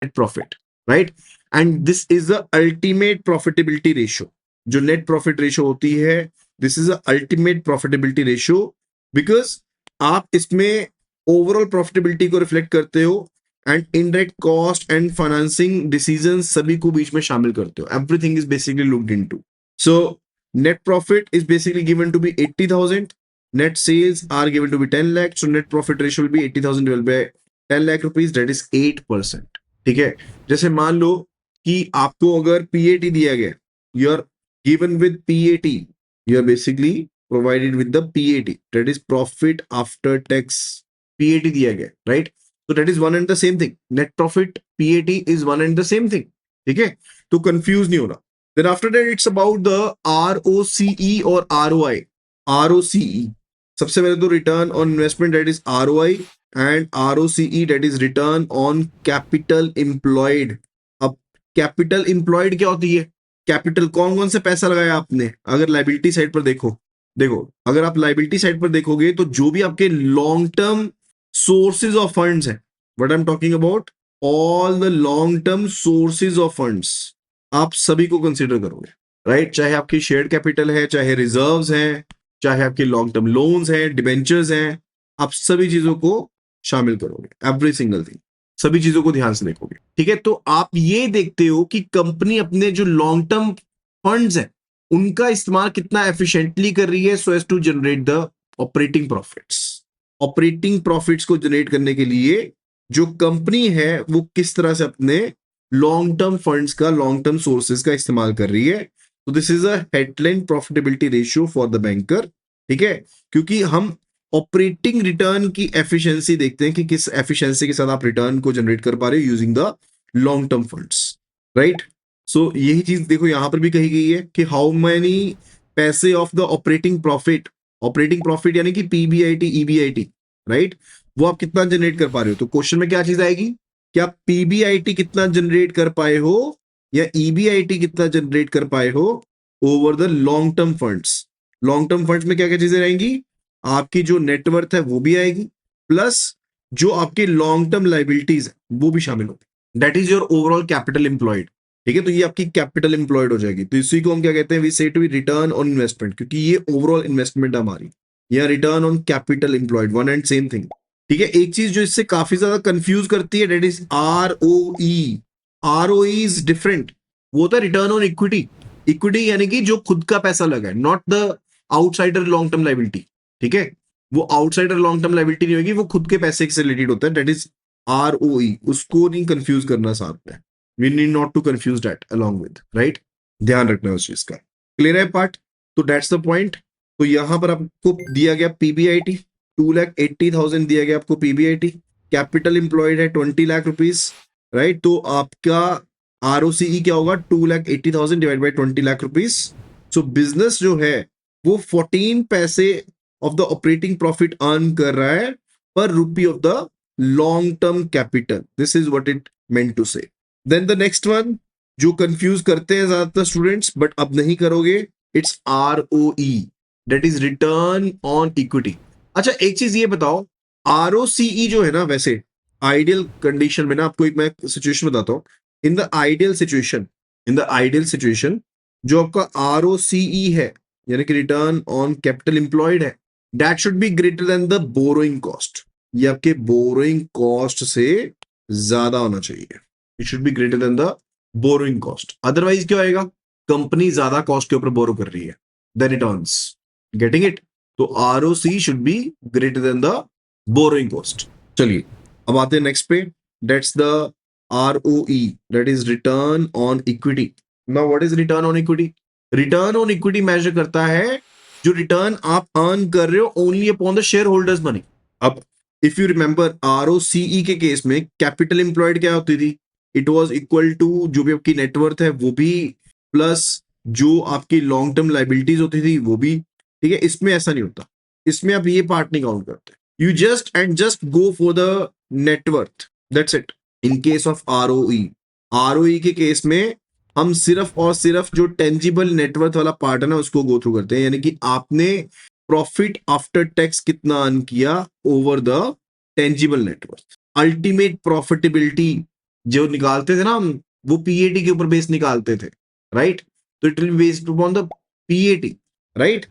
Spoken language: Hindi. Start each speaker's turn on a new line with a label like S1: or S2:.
S1: net profit, right? And this is the ultimate profitability ratio. जो net profit ratio होती है, this is the ultimate profitability ratio, because आप इसमें overall profitability को reflect करते हो and indirect cost and financing decisions सभी को बीच में शामिल करते हो. Everything is basically looked into. So net profit is basically given to be 80,000. Net sales are given to be 10 lakh. So net profit ratio will be 80,000 divided by 10 lakh rupees. That is 8%. ठीक है. जैसे मान लो कि आपको अगर PAT दिया गया, you are given with PAT. You are basically provided with the PAT. That is profit after tax. PAT दिया गया, right? So that is one and the same thing. Net profit, PAT is one and the same thing. ठीक है. तो confuse नहीं होना. Then after that, it's about the ROCE or ROI. ROCE. सबसे पहले तो return on investment, that is ROI, and ROCE, that is return on capital employed. अब capital employed क्या होती है? कैपिटल कौन कौन से पैसा लगाया आपने? अगर लाइबिलिटी साइड पर देखो, अगर आप लाइबिलिटी साइड पर देखोगे तो जो भी आपके long term sources of funds हैं, what I am talking about, all the long term sources of funds, आप सभी को कंसिडर करोगे, राइट? चाहे आपकी शेयर कैपिटल है, चाहे रिजर्व्स हैं, चाहे आपके लॉन्ग टर्म लोन्स हैं, डिबेंचर्स हैं, आप सभी चीजों को शामिल करोगे, एवरी सिंगल थिंग, सभी चीजों को ध्यान से देखोगे. ठीक है. तो आप ये देखते हो कि कंपनी अपने जो लॉन्ग टर्म फंड्स हैं उनका इस्तेमाल कितना एफिशिएंटली कर रही है so as to generate the operating profits. Operating profits को जनरेट करने के लिए जो कंपनी है वो किस तरह से अपने लॉन्ग टर्म फंड्स का, लॉन्ग टर्म सोर्सेज का इस्तेमाल कर रही है. तो this is a headline profitability ratio for the banker. ठीक है. क्योंकि हम ऑपरेटिंग रिटर्न की एफिशिएंसी देखते हैं कि किस एफिशिएंसी के साथ आप रिटर्न को जनरेट कर पा रहे हो using the long term funds, right? So यही चीज देखो यहां पर भी कही गई है कि हाउ मेनी पैसे ऑफ द ऑपरेटिंग प्रॉफिट यानी कि PBIT, EBIT, राइट, वो आप कितना जनरेट कर पा रहे हो. तो क्वेश्चन में क्या चीज आएगी कि आप PBIT कितना जनरेट कर पाए हो या EBIT कितना जनरेट कर पाए हो over the long term funds. Long term funds में क्या क्या चीजें रहेंगी? आपकी जो नेटवर्थ है वो भी आएगी, प्लस जो आपकी लॉन्ग टर्म लाइबिलिटीज है वो भी शामिल होगी. That is your overall capital employed. ठीक है. तो ये आपकी कैपिटल एम्प्लॉयड हो जाएगी. तो इसी को हम क्या कहते हैं? We say to be return on investment, क्योंकि ये ओवरऑल इन्वेस्टमेंट हमारी, या return on capital employed, one and same thing. ठीक है. एक चीज जो इससे काफी ज्यादा कंफ्यूज करती है, that is ROE. ROE is different. वो होता है रिटर्न ऑन इक्विटी. इक्विटी यानी कि जो खुद का पैसा लगा है, not the outsider long term liability. ठीक है. वो आउटसाइडर लॉन्ग टर्म लाइबिलिटी नहीं होगी, वो खुद के पैसे से रिलेटेड होता है. That is ROE. उसको नहीं कंफ्यूज करना साथ में. We need not to confuse that along with, right? ध्यान रखना उस चीज का. क्लियर है पार्ट? तो दैट्स द पॉइंट. तो यहां पर आपको दिया गया PBIT 2,80,000 दिया गया आपको PBIT. कैपिटल एम्प्लॉयड है 20 लाख रुपीज, राइट? तो आपका ROCE क्या होगा? 2,80,000 divide by 20 lakh rupees. So business जो है वो 14 पैसे of the operating profit earn कर रहा है पर rupee of the long term capital. This is what it meant to say. Then the next one जो कंफ्यूज करते हैं ज्यादातर स्टूडेंट्स, बट अब नहीं करोगे, it's ROE, that is return on equity. अच्छा एक चीज ये बताओ, ROCE जो है ना, वैसे आइडियल कंडीशन में ना, आपको एक मैं सिचुएशन बताता हूँ. इन द आइडियल सिचुएशन जो आपका ROCE है यानी कि रिटर्न ऑन कैपिटल एम्प्लॉयड है, that should be greater than the borrowing cost. ये आपके बोरोइंग कॉस्ट से ज्यादा होना चाहिए. It should be greater than the borrowing cost. Otherwise क्या आएगा? कंपनी ज्यादा कॉस्ट के ऊपर बोरो कर रही है, द रिटर्न्स. Getting it? तो ROC should be greater than the borrowing cost. चलिए अब आते हैं नेक्स्ट पे. That's the ROE, that is return on equity. Now what is return on equity? Return on equity measure करता है जो रिटर्न आप अर्न कर रहे हो only upon the shareholders money. अब इफ यू रिमेंबर ROCE के केस में कैपिटल एम्प्लॉयड क्या होती थी? इट वाज इक्वल टू जो भी आपकी नेटवर्थ है वो भी, प्लस जो आपकी लॉन्ग टर्म लाइबिलिटीज होती थी वो भी. ठीक है. इसमें ऐसा नहीं होता. इसमें आप ये पार्ट नहीं काउंट करते. You just go for the net worth, that's it. In case of ROE के केस में हम सिर्फ और सिर्फ जो टेंजिबल नेटवर्थ वाला पार्ट है ना उसको गो थ्रू करते हैं, यानी कि आपने प्रॉफिट आफ्टर टैक्स कितना अर्न किया over the tangible net worth. Ultimate profitability जो निकालते थे ना हम, वो पीएटी के ऊपर बेस निकालते थे, राइट? तो it will be based upon the PAT, right?